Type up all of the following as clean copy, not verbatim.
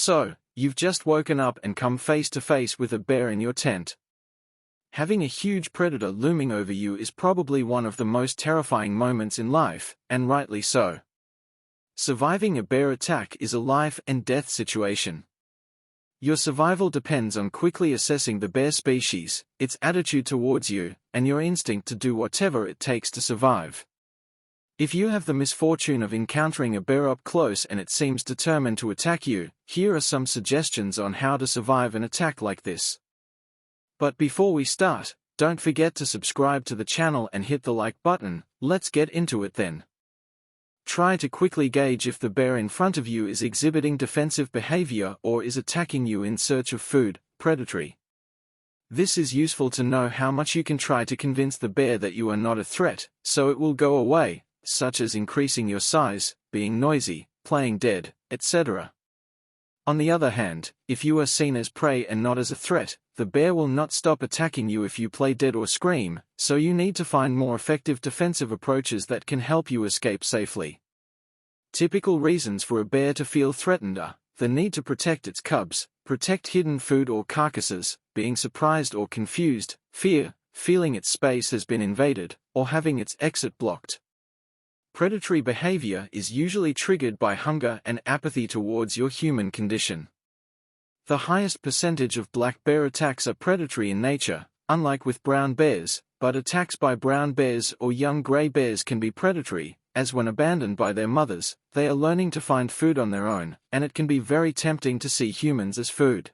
So, you've just woken up and come face to face with a bear in your tent. Having a huge predator looming over you is probably one of the most terrifying moments in life, and rightly so. Surviving a bear attack is a life and death situation. Your survival depends on quickly assessing the bear species, its attitude towards you, and your instinct to do whatever it takes to survive. If you have the misfortune of encountering a bear up close and it seems determined to attack you, here are some suggestions on how to survive an attack like this. But before we start, don't forget to subscribe to the channel and hit the like button. Let's get into it then. Try to quickly gauge if the bear in front of you is exhibiting defensive behavior or is attacking you in search of food, predatory. This is useful to know how much you can try to convince the bear that you are not a threat, so it will go away, such as increasing your size, being noisy, playing dead, etc. On the other hand, if you are seen as prey and not as a threat, the bear will not stop attacking you if you play dead or scream, so you need to find more effective defensive approaches that can help you escape safely. Typical reasons for a bear to feel threatened are the need to protect its cubs, protect hidden food or carcasses, being surprised or confused, fear, feeling its space has been invaded, or having its exit blocked. Predatory behavior is usually triggered by hunger and apathy towards your human condition. The highest percentage of black bear attacks are predatory in nature, unlike with brown bears, but attacks by brown bears or young gray bears can be predatory, as when abandoned by their mothers, they are learning to find food on their own, and it can be very tempting to see humans as food.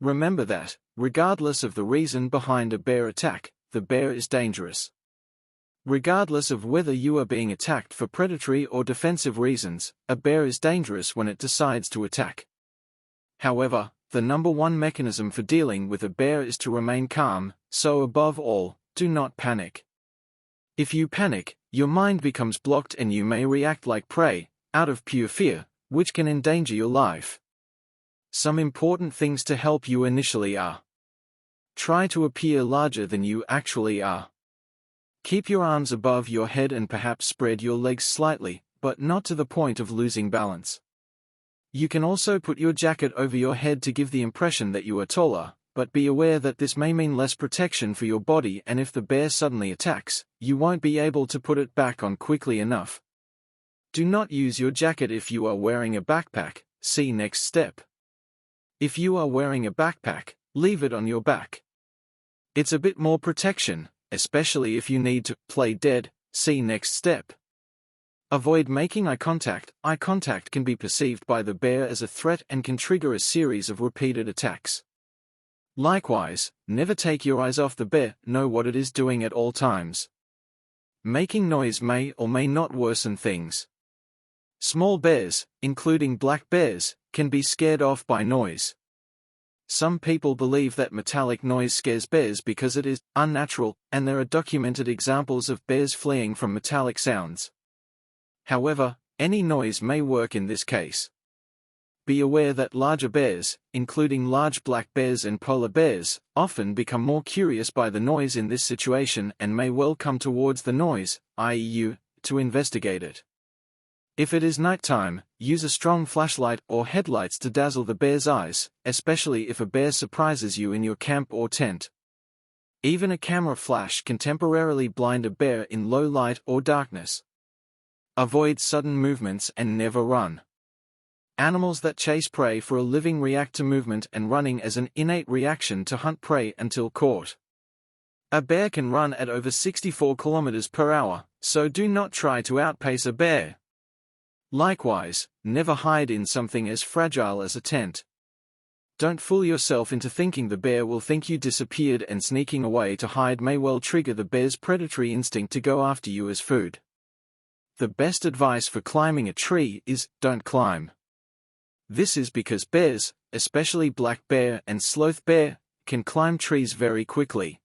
Remember that, regardless of the reason behind a bear attack, the bear is dangerous. Regardless of whether you are being attacked for predatory or defensive reasons, a bear is dangerous when it decides to attack. However, the number one mechanism for dealing with a bear is to remain calm, so above all, do not panic. If you panic, your mind becomes blocked and you may react like prey, out of pure fear, which can endanger your life. Some important things to help you initially are: try to appear larger than you actually are. Keep your arms above your head and perhaps spread your legs slightly, but not to the point of losing balance. You can also put your jacket over your head to give the impression that you are taller, but be aware that this may mean less protection for your body, and if the bear suddenly attacks, you won't be able to put it back on quickly enough. Do not use your jacket if you are wearing a backpack. See next step. If you are wearing a backpack, leave it on your back. It's a bit more protection, especially if you need to play dead. See next step. Avoid making eye contact. Eye contact can be perceived by the bear as a threat and can trigger a series of repeated attacks. Likewise, never take your eyes off the bear. Know what it is doing at all times. Making noise may or may not worsen things. Small bears, including black bears, can be scared off by noise. Some people believe that metallic noise scares bears because it is unnatural, and there are documented examples of bears fleeing from metallic sounds. However, any noise may work in this case. Be aware that larger bears, including large black bears and polar bears, often become more curious by the noise in this situation and may well come towards the noise, i.e. you, to investigate it. If it is nighttime, use a strong flashlight or headlights to dazzle the bear's eyes, especially if a bear surprises you in your camp or tent. Even a camera flash can temporarily blind a bear in low light or darkness. Avoid sudden movements and never run. Animals that chase prey for a living react to movement and running as an innate reaction to hunt prey until caught. A bear can run at over 64 km per hour, so do not try to outpace a bear. Likewise, never hide in something as fragile as a tent. Don't fool yourself into thinking the bear will think you disappeared, and sneaking away to hide may well trigger the bear's predatory instinct to go after you as food. The best advice for climbing a tree is, don't climb. This is because bears, especially black bear and sloth bear, can climb trees very quickly.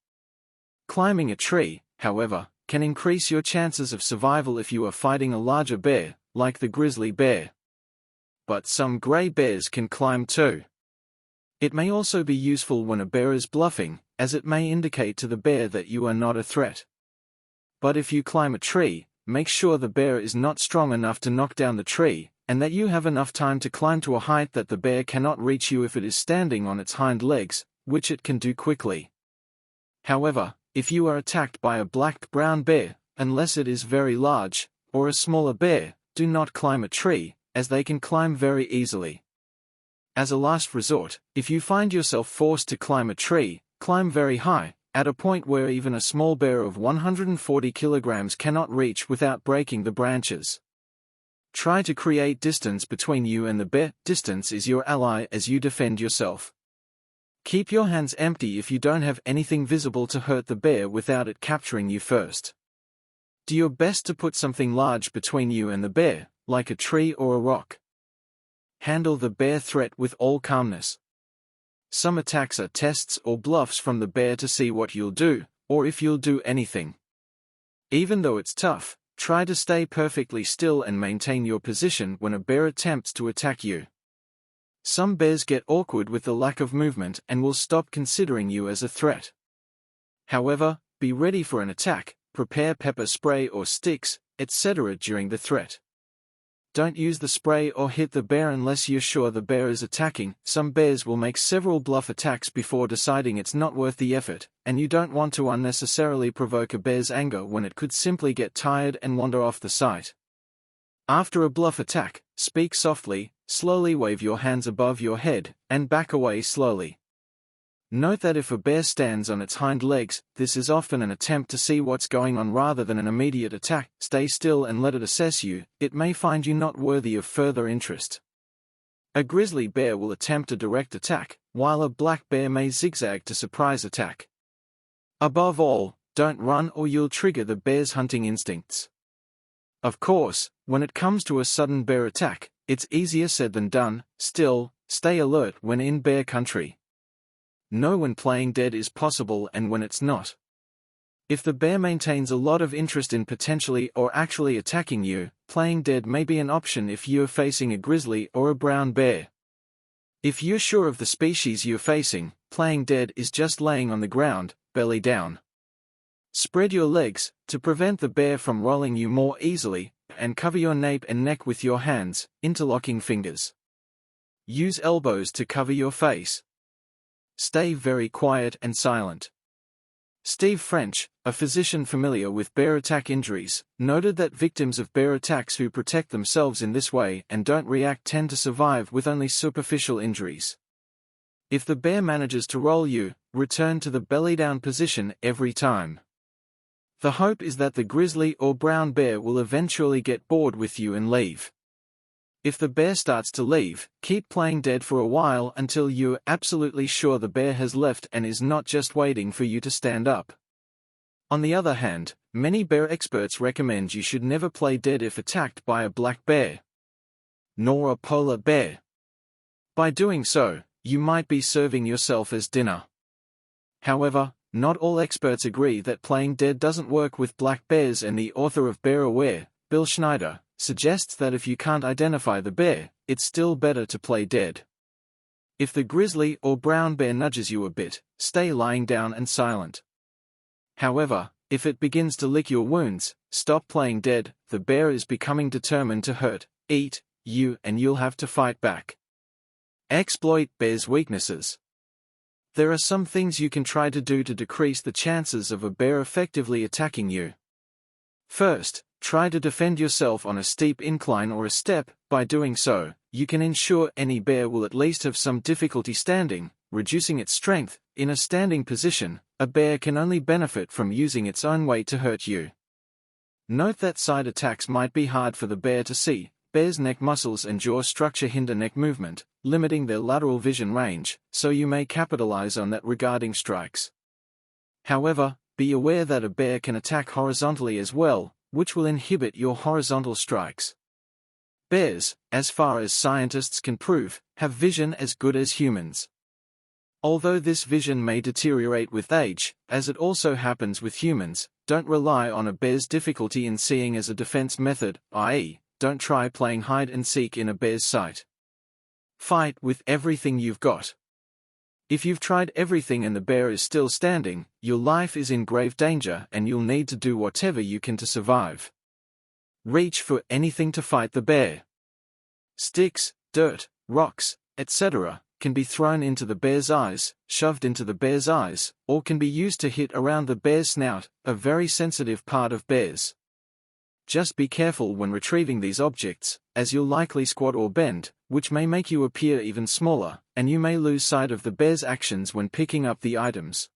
Climbing a tree, however, can increase your chances of survival if you are fighting a larger bear, like the grizzly bear. But some gray bears can climb too. It may also be useful when a bear is bluffing, as it may indicate to the bear that you are not a threat. But if you climb a tree, make sure the bear is not strong enough to knock down the tree, and that you have enough time to climb to a height that the bear cannot reach you if it is standing on its hind legs, which it can do quickly. However, if you are attacked by a black-brown bear, unless it is very large, or a smaller bear, do not climb a tree, as they can climb very easily. As a last resort, if you find yourself forced to climb a tree, climb very high, at a point where even a small bear of 140 kilograms cannot reach without breaking the branches. Try to create distance between you and the bear. Distance is your ally as you defend yourself. Keep your hands empty if you don't have anything visible to hurt the bear without it capturing you first. Do your best to put something large between you and the bear, like a tree or a rock. Handle the bear threat with all calmness. Some attacks are tests or bluffs from the bear to see what you'll do, or if you'll do anything. Even though it's tough, try to stay perfectly still and maintain your position when a bear attempts to attack you. Some bears get awkward with the lack of movement and will stop considering you as a threat. However, be ready for an attack, prepare pepper spray or sticks, etc. during the threat. Don't use the spray or hit the bear unless you're sure the bear is attacking. Some bears will make several bluff attacks before deciding it's not worth the effort, and you don't want to unnecessarily provoke a bear's anger when it could simply get tired and wander off the site. After a bluff attack, speak softly, slowly wave your hands above your head, and back away slowly. Note that if a bear stands on its hind legs, this is often an attempt to see what's going on rather than an immediate attack. Stay still and let it assess you. It may find you not worthy of further interest. A grizzly bear will attempt a direct attack, while a black bear may zigzag to surprise attack. Above all, don't run or you'll trigger the bear's hunting instincts. Of course, when it comes to a sudden bear attack, it's easier said than done. Still, stay alert when in bear country. Know when playing dead is possible and when it's not. If the bear maintains a lot of interest in potentially or actually attacking you, playing dead may be an option if you're facing a grizzly or a brown bear. If you're sure of the species you're facing, playing dead is just laying on the ground, belly down. Spread your legs, to prevent the bear from rolling you more easily, and cover your nape and neck with your hands, interlocking fingers. Use elbows to cover your face. Stay very quiet and silent. Steve French, a physician familiar with bear attack injuries, noted that victims of bear attacks who protect themselves in this way and don't react tend to survive with only superficial injuries. If the bear manages to roll you, return to the belly down position every time. The hope is that the grizzly or brown bear will eventually get bored with you and leave. If the bear starts to leave, keep playing dead for a while until you're absolutely sure the bear has left and is not just waiting for you to stand up. On the other hand, many bear experts recommend you should never play dead if attacked by a black bear, nor a polar bear. By doing so, you might be serving yourself as dinner. However, not all experts agree that playing dead doesn't work with black bears, and the author of Bear Aware, Bill Schneider, suggests that if you can't identify the bear, it's still better to play dead. If the grizzly or brown bear nudges you a bit, stay lying down and silent. However, if it begins to lick your wounds, stop playing dead. The bear is becoming determined to hurt, eat you, and you'll have to fight back. Exploit bear's weaknesses. There are some things you can try to do to decrease the chances of a bear effectively attacking you. First, try to defend yourself on a steep incline or a step. By doing so, you can ensure any bear will at least have some difficulty standing, reducing its strength. In a standing position, a bear can only benefit from using its own weight to hurt you. Note that side attacks might be hard for the bear to see. Bears' neck muscles and jaw structure hinder neck movement, limiting their lateral vision range, so you may capitalize on that regarding strikes. However, be aware that a bear can attack horizontally as well, which will inhibit your horizontal strikes. Bears, as far as scientists can prove, have vision as good as humans. Although this vision may deteriorate with age, as it also happens with humans, don't rely on a bear's difficulty in seeing as a defense method, i.e., don't try playing hide and seek in a bear's sight. Fight with everything you've got. If you've tried everything and the bear is still standing, your life is in grave danger and you'll need to do whatever you can to survive. Reach for anything to fight the bear. Sticks, dirt, rocks, etc., can be thrown into the bear's eyes, shoved into the bear's eyes, or can be used to hit around the bear's snout, a very sensitive part of bears. Just be careful when retrieving these objects, as you'll likely squat or bend, which may make you appear even smaller, and you may lose sight of the bear's actions when picking up the items.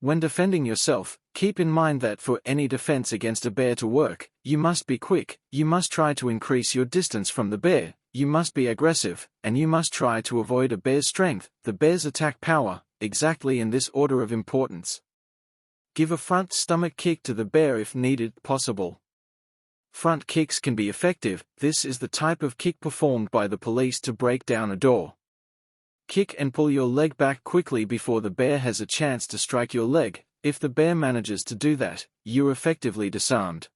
When defending yourself, keep in mind that for any defense against a bear to work, you must be quick, you must try to increase your distance from the bear, you must be aggressive, and you must try to avoid a bear's strength, the bear's attack power, exactly in this order of importance. Give a front stomach kick to the bear if needed possible. Front kicks can be effective. This is the type of kick performed by the police to break down a door. Kick and pull your leg back quickly before the bear has a chance to strike your leg. If the bear manages to do that, you're effectively disarmed.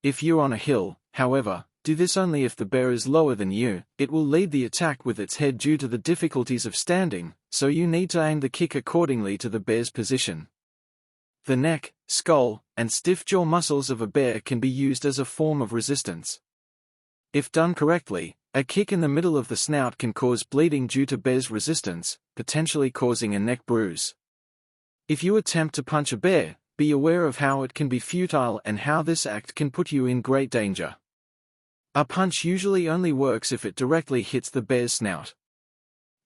If you're on a hill, however, do this only if the bear is lower than you. It will lead the attack with its head due to the difficulties of standing, so you need to aim the kick accordingly to the bear's position. The neck, skull, and stiff jaw muscles of a bear can be used as a form of resistance. If done correctly, a kick in the middle of the snout can cause bleeding due to bear's resistance, potentially causing a neck bruise. If you attempt to punch a bear, be aware of how it can be futile and how this act can put you in great danger. A punch usually only works if it directly hits the bear's snout.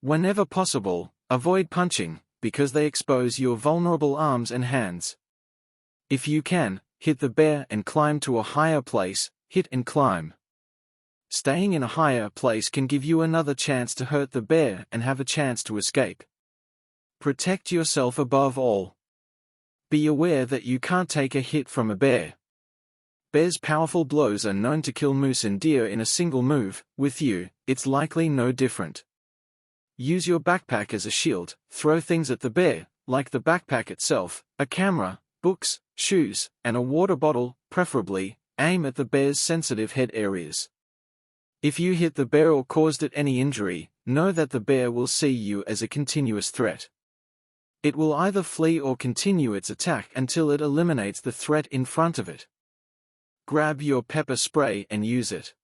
Whenever possible, avoid punching, because they expose your vulnerable arms and hands. If you can, hit the bear and climb to a higher place. Hit and climb. Staying in a higher place can give you another chance to hurt the bear and have a chance to escape. Protect yourself above all. Be aware that you can't take a hit from a bear. Bears' powerful blows are known to kill moose and deer in a single move. With you, it's likely no different. Use your backpack as a shield. Throw things at the bear, like the backpack itself, a camera, books, shoes, and a water bottle. Preferably, aim at the bear's sensitive head areas. If you hit the bear or caused it any injury, know that the bear will see you as a continuous threat. It will either flee or continue its attack until it eliminates the threat in front of it. Grab your pepper spray and use it.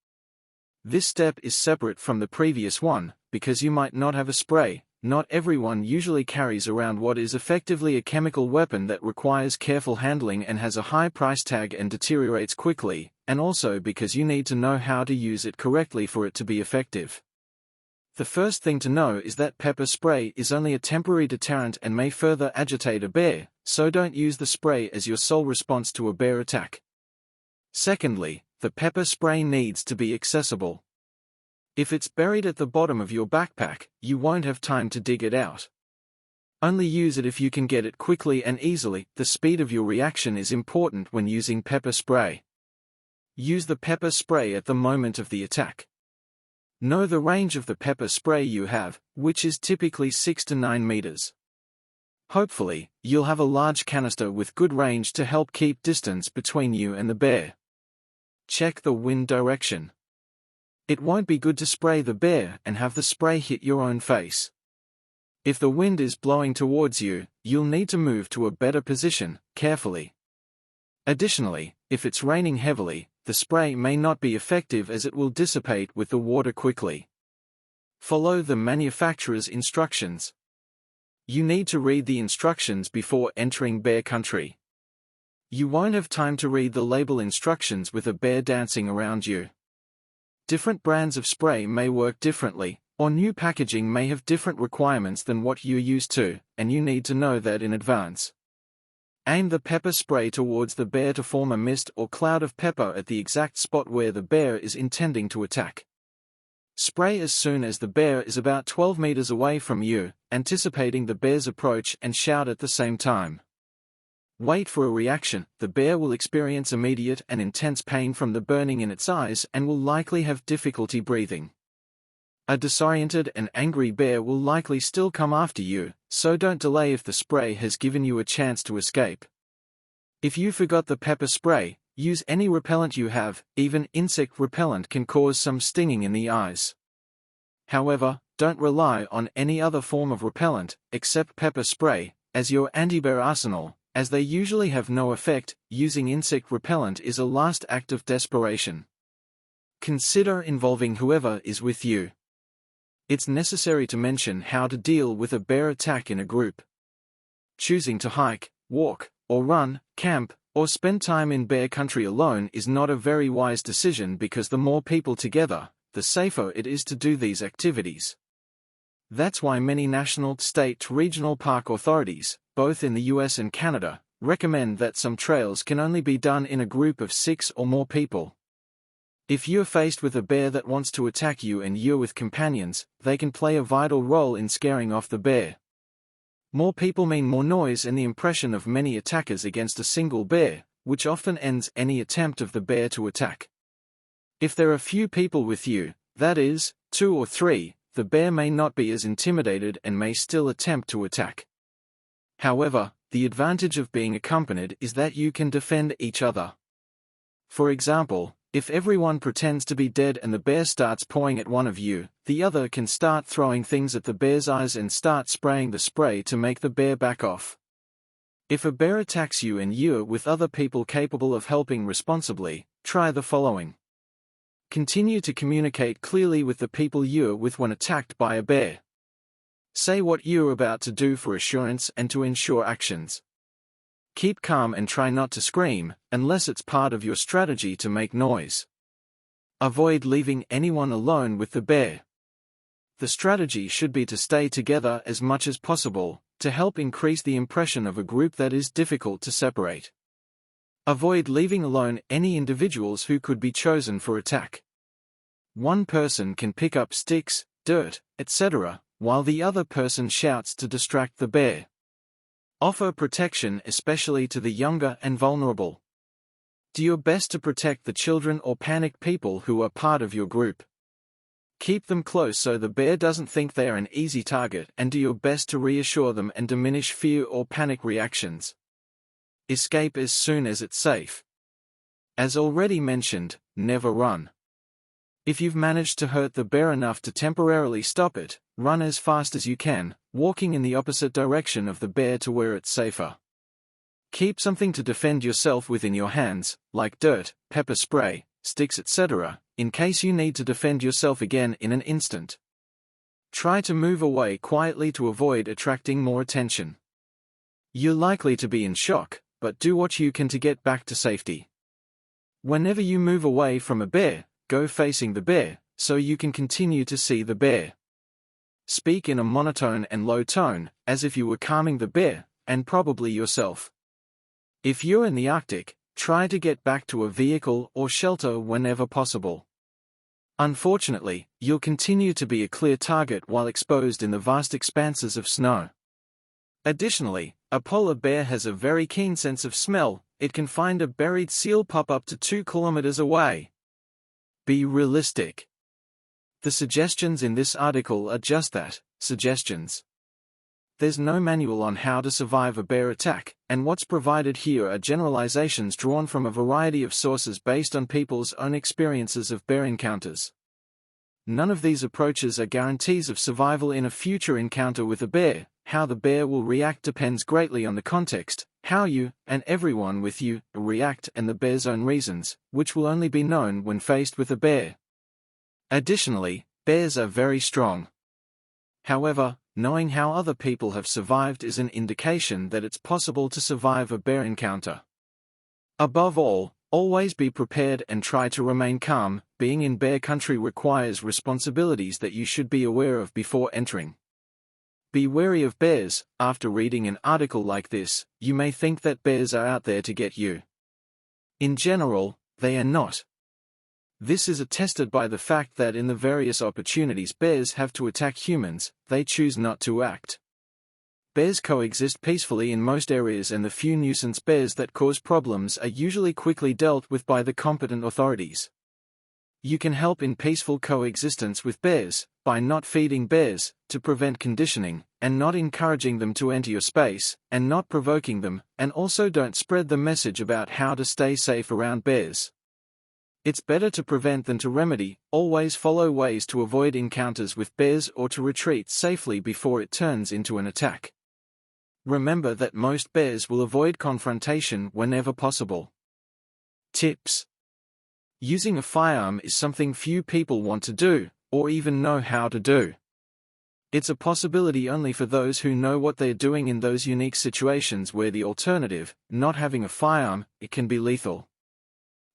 This step is separate from the previous one, because you might not have a spray. Not everyone usually carries around what is effectively a chemical weapon that requires careful handling and has a high price tag and deteriorates quickly, and also because you need to know how to use it correctly for it to be effective. The first thing to know is that pepper spray is only a temporary deterrent and may further agitate a bear, so don't use the spray as your sole response to a bear attack. Secondly, the pepper spray needs to be accessible. If it's buried at the bottom of your backpack, you won't have time to dig it out. Only use it if you can get it quickly and easily. The speed of your reaction is important when using pepper spray. Use the pepper spray at the moment of the attack. Know the range of the pepper spray you have, which is typically 6 to 9 meters. Hopefully, you'll have a large canister with good range to help keep distance between you and the bear. Check the wind direction. It won't be good to spray the bear and have the spray hit your own face. If the wind is blowing towards you, you'll need to move to a better position, carefully. Additionally, if it's raining heavily, the spray may not be effective as it will dissipate with the water quickly. Follow the manufacturer's instructions. You need to read the instructions before entering bear country. You won't have time to read the label instructions with a bear dancing around you. Different brands of spray may work differently, or new packaging may have different requirements than what you're used to, and you need to know that in advance. Aim the pepper spray towards the bear to form a mist or cloud of pepper at the exact spot where the bear is intending to attack. Spray as soon as the bear is about 12 meters away from you, anticipating the bear's approach, and shout at the same time. Wait for a reaction. The bear will experience immediate and intense pain from the burning in its eyes and will likely have difficulty breathing. A disoriented and angry bear will likely still come after you, so don't delay if the spray has given you a chance to escape. If you forgot the pepper spray, use any repellent you have. Even insect repellent can cause some stinging in the eyes. However, don't rely on any other form of repellent, except pepper spray, as your anti-bear arsenal, as they usually have no effect. Using insect repellent is a last act of desperation. Consider involving whoever is with you. It's necessary to mention how to deal with a bear attack in a group. Choosing to hike, walk, or run, camp, or spend time in bear country alone is not a very wise decision because the more people together, the safer it is to do these activities. That's why many national, state, regional park authorities, both in the US and Canada, recommend that some trails can only be done in a group of 6 or more people. If you're faced with a bear that wants to attack you and you're with companions, they can play a vital role in scaring off the bear. More people mean more noise and the impression of many attackers against a single bear, which often ends any attempt of the bear to attack. If there are few people with you, that is, 2 or 3, the bear may not be as intimidated and may still attempt to attack. However, the advantage of being accompanied is that you can defend each other. For example, if everyone pretends to be dead and the bear starts pawing at one of you, the other can start throwing things at the bear's eyes and start spraying the spray to make the bear back off. If a bear attacks you and you're with other people capable of helping responsibly, try the following. Continue to communicate clearly with the people you're with when attacked by a bear. Say what you're about to do for assurance and to ensure actions. Keep calm and try not to scream, unless it's part of your strategy to make noise. Avoid leaving anyone alone with the bear. The strategy should be to stay together as much as possible, to help increase the impression of a group that is difficult to separate. Avoid leaving alone any individuals who could be chosen for attack. One person can pick up sticks, dirt, etc., while the other person shouts to distract the bear. Offer protection especially to the younger and vulnerable. Do your best to protect the children or panicked people who are part of your group. Keep them close so the bear doesn't think they are an easy target, and do your best to reassure them and diminish fear or panic reactions. Escape as soon as it's safe. As already mentioned, never run. If you've managed to hurt the bear enough to temporarily stop it, run as fast as you can, walking in the opposite direction of the bear to where it's safer. Keep something to defend yourself with in your hands, like dirt, pepper spray, sticks, etc., in case you need to defend yourself again in an instant. Try to move away quietly to avoid attracting more attention. You're likely to be in shock, but do what you can to get back to safety. Whenever you move away from a bear, go facing the bear, so you can continue to see the bear. Speak in a monotone and low tone, as if you were calming the bear, and probably yourself. If you're in the Arctic, try to get back to a vehicle or shelter whenever possible. Unfortunately, you'll continue to be a clear target while exposed in the vast expanses of snow. Additionally, a polar bear has a very keen sense of smell. It can find a buried seal pop up to 2 kilometers away. Be realistic. The suggestions in this article are just that, suggestions. There's no manual on how to survive a bear attack, and what's provided here are generalizations drawn from a variety of sources based on people's own experiences of bear encounters. None of these approaches are guarantees of survival in a future encounter with a bear. How the bear will react depends greatly on the context, how you, and everyone with you, react, and the bear's own reasons, which will only be known when faced with a bear. Additionally, bears are very strong. However, knowing how other people have survived is an indication that it's possible to survive a bear encounter. Above all, always be prepared and try to remain calm. Being in bear country requires responsibilities that you should be aware of before entering. Be wary of bears. After reading an article like this, you may think that bears are out there to get you. In general, they are not. This is attested by the fact that in the various opportunities bears have to attack humans, they choose not to act. Bears coexist peacefully in most areas, and the few nuisance bears that cause problems are usually quickly dealt with by the competent authorities. You can help in peaceful coexistence with bears by not feeding bears, to prevent conditioning, and not encouraging them to enter your space, and not provoking them, and also don't spread the message about how to stay safe around bears. It's better to prevent than to remedy. Always follow ways to avoid encounters with bears or to retreat safely before it turns into an attack. Remember that most bears will avoid confrontation whenever possible. Tips. Using a firearm is something few people want to do, or even know how to do. It's a possibility only for those who know what they're doing in those unique situations where the alternative, not having a firearm, it can be lethal.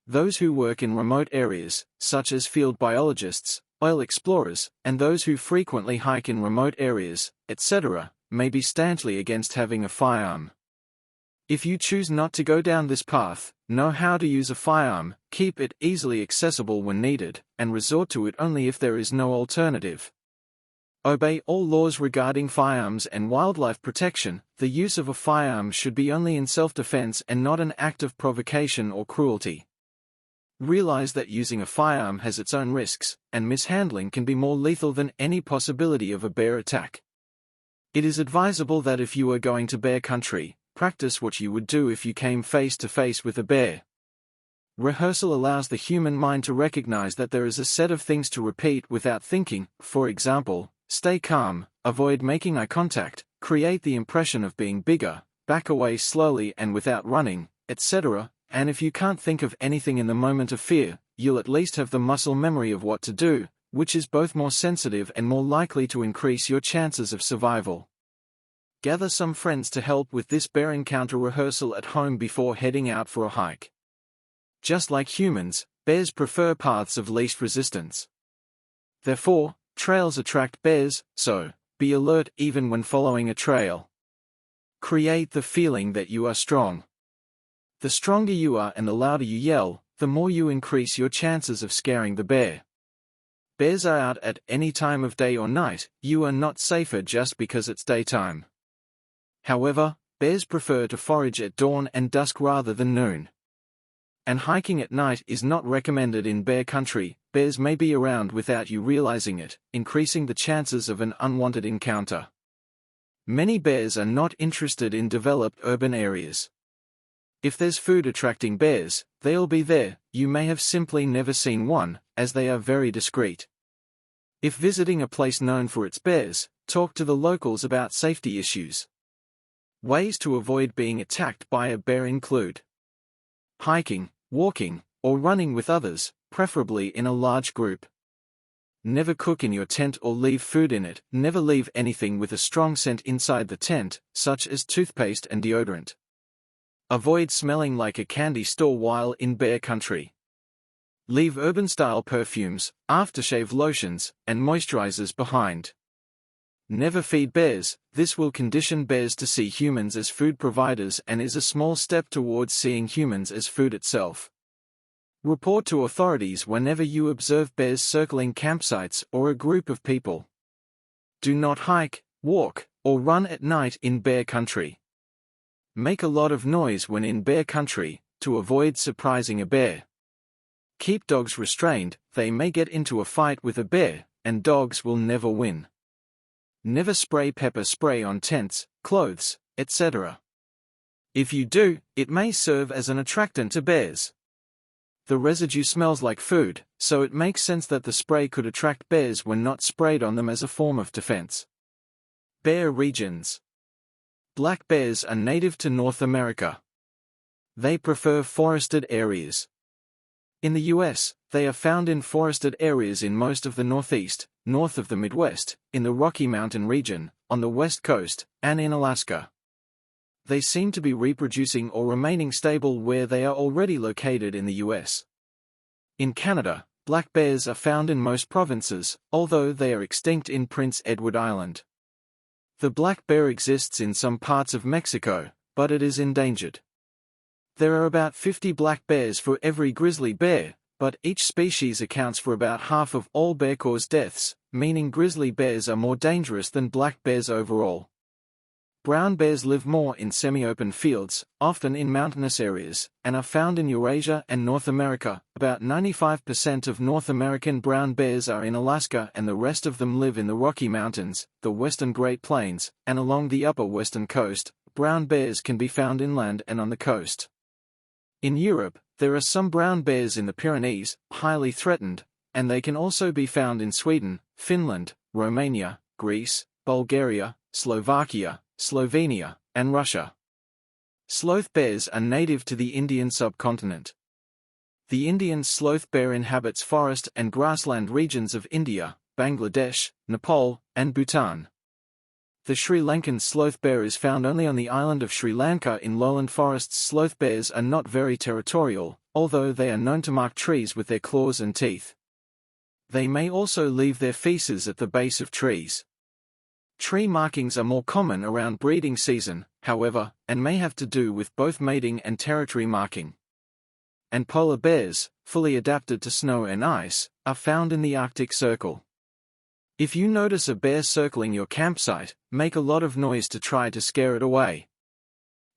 Those who work in remote areas, such as field biologists, oil explorers, and those who frequently hike in remote areas, etc., may be stanchly against having a firearm. If you choose not to go down this path, know how to use a firearm, keep it easily accessible when needed, and resort to it only if there is no alternative. Obey all laws regarding firearms and wildlife protection. The use of a firearm should be only in self-defense and not an act of provocation or cruelty. Realize that using a firearm has its own risks, and mishandling can be more lethal than any possibility of a bear attack. It is advisable that if you are going to bear country, practice what you would do if you came face to face with a bear. Rehearsal allows the human mind to recognize that there is a set of things to repeat without thinking. For example, stay calm, avoid making eye contact, create the impression of being bigger, back away slowly and without running, etc. And if you can't think of anything in the moment of fear, you'll at least have the muscle memory of what to do, which is both more sensitive and more likely to increase your chances of survival. Gather some friends to help with this bear encounter rehearsal at home before heading out for a hike. Just like humans, bears prefer paths of least resistance. Therefore, trails attract bears, so be alert even when following a trail. Create the feeling that you are strong. The stronger you are and the louder you yell, the more you increase your chances of scaring the bear. Bears are out at any time of day or night. You are not safer just because it's daytime. However, bears prefer to forage at dawn and dusk rather than noon. And hiking at night is not recommended in bear country. Bears may be around without you realizing it, increasing the chances of an unwanted encounter. Many bears are not interested in developed urban areas. If there's food attracting bears, they'll be there. You may have simply never seen one, as they are very discreet. If visiting a place known for its bears, talk to the locals about safety issues. Ways to avoid being attacked by a bear include hiking, walking, or running with others, preferably in a large group. Never cook in your tent or leave food in it. Never leave anything with a strong scent inside the tent, such as toothpaste and deodorant. Avoid smelling like a candy store while in bear country. Leave urban-style perfumes, aftershave lotions, and moisturizers behind. Never feed bears. This will condition bears to see humans as food providers and is a small step towards seeing humans as food itself. Report to authorities whenever you observe bears circling campsites or a group of people. Do not hike, walk, or run at night in bear country. Make a lot of noise when in bear country, to avoid surprising a bear. Keep dogs restrained. They may get into a fight with a bear, and dogs will never win. Never spray pepper spray on tents, clothes, etc. If you do, it may serve as an attractant to bears. The residue smells like food, so it makes sense that the spray could attract bears when not sprayed on them as a form of defense. Bear regions. Black bears are native to North America. They prefer forested areas. In the U.S., they are found in forested areas in most of the Northeast, north of the Midwest, in the Rocky Mountain region, on the West Coast, and in Alaska. They seem to be reproducing or remaining stable where they are already located in the U.S. In Canada, black bears are found in most provinces, although they are extinct in Prince Edward Island. The black bear exists in some parts of Mexico, but it is endangered. There are about 50 black bears for every grizzly bear, but each species accounts for about half of all bear-caused deaths, meaning grizzly bears are more dangerous than black bears overall. Brown bears live more in semi-open fields, often in mountainous areas, and are found in Eurasia and North America. About 95% of North American brown bears are in Alaska and the rest of them live in the Rocky Mountains, the western Great Plains, and along the upper western coast. Brown bears can be found inland and on the coast. In Europe, there are some brown bears in the Pyrenees, highly threatened, and they can also be found in Sweden, Finland, Romania, Greece, Bulgaria, Slovakia, Slovenia, and Russia. Sloth bears are native to the Indian subcontinent. The Indian sloth bear inhabits forest and grassland regions of India, Bangladesh, Nepal, and Bhutan. The Sri Lankan sloth bear is found only on the island of Sri Lanka in lowland forests. Sloth bears are not very territorial, although they are known to mark trees with their claws and teeth. They may also leave their feces at the base of trees. Tree markings are more common around breeding season, however, and may have to do with both mating and territory marking. And polar bears, fully adapted to snow and ice, are found in the Arctic Circle. If you notice a bear circling your campsite, make a lot of noise to try to scare it away.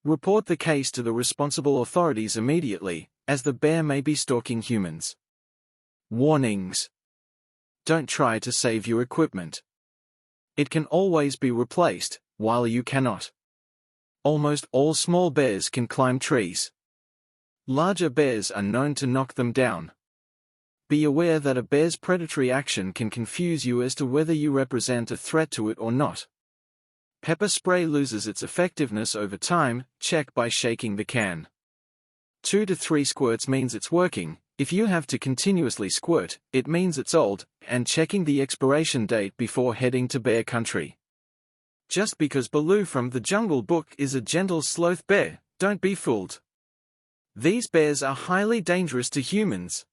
Report the case to the responsible authorities immediately, as the bear may be stalking humans. Warnings: don't try to save your equipment. It can always be replaced, while you cannot. Almost all small bears can climb trees. Larger bears are known to knock them down. Be aware that a bear's predatory action can confuse you as to whether you represent a threat to it or not. Pepper spray loses its effectiveness over time. Check by shaking the can. 2 to 3 squirts means it's working. If you have to continuously squirt, it means it's old, and checking the expiration date before heading to bear country. Just because Baloo from the Jungle Book is a gentle sloth bear, don't be fooled. These bears are highly dangerous to humans.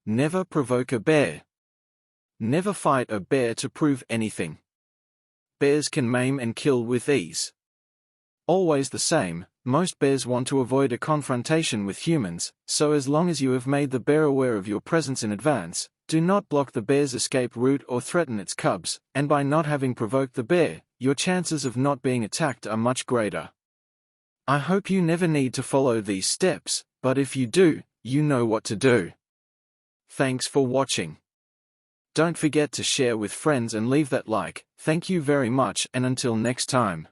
Never provoke a bear. Never fight a bear to prove anything. Bears can maim and kill with ease. Always the same, most bears want to avoid a confrontation with humans, so as long as you have made the bear aware of your presence in advance, do not block the bear's escape route or threaten its cubs, and by not having provoked the bear, your chances of not being attacked are much greater. I hope you never need to follow these steps, but if you do, you know what to do. Thanks for watching. Don't forget to share with friends and leave that like. Thank you very much, and until next time.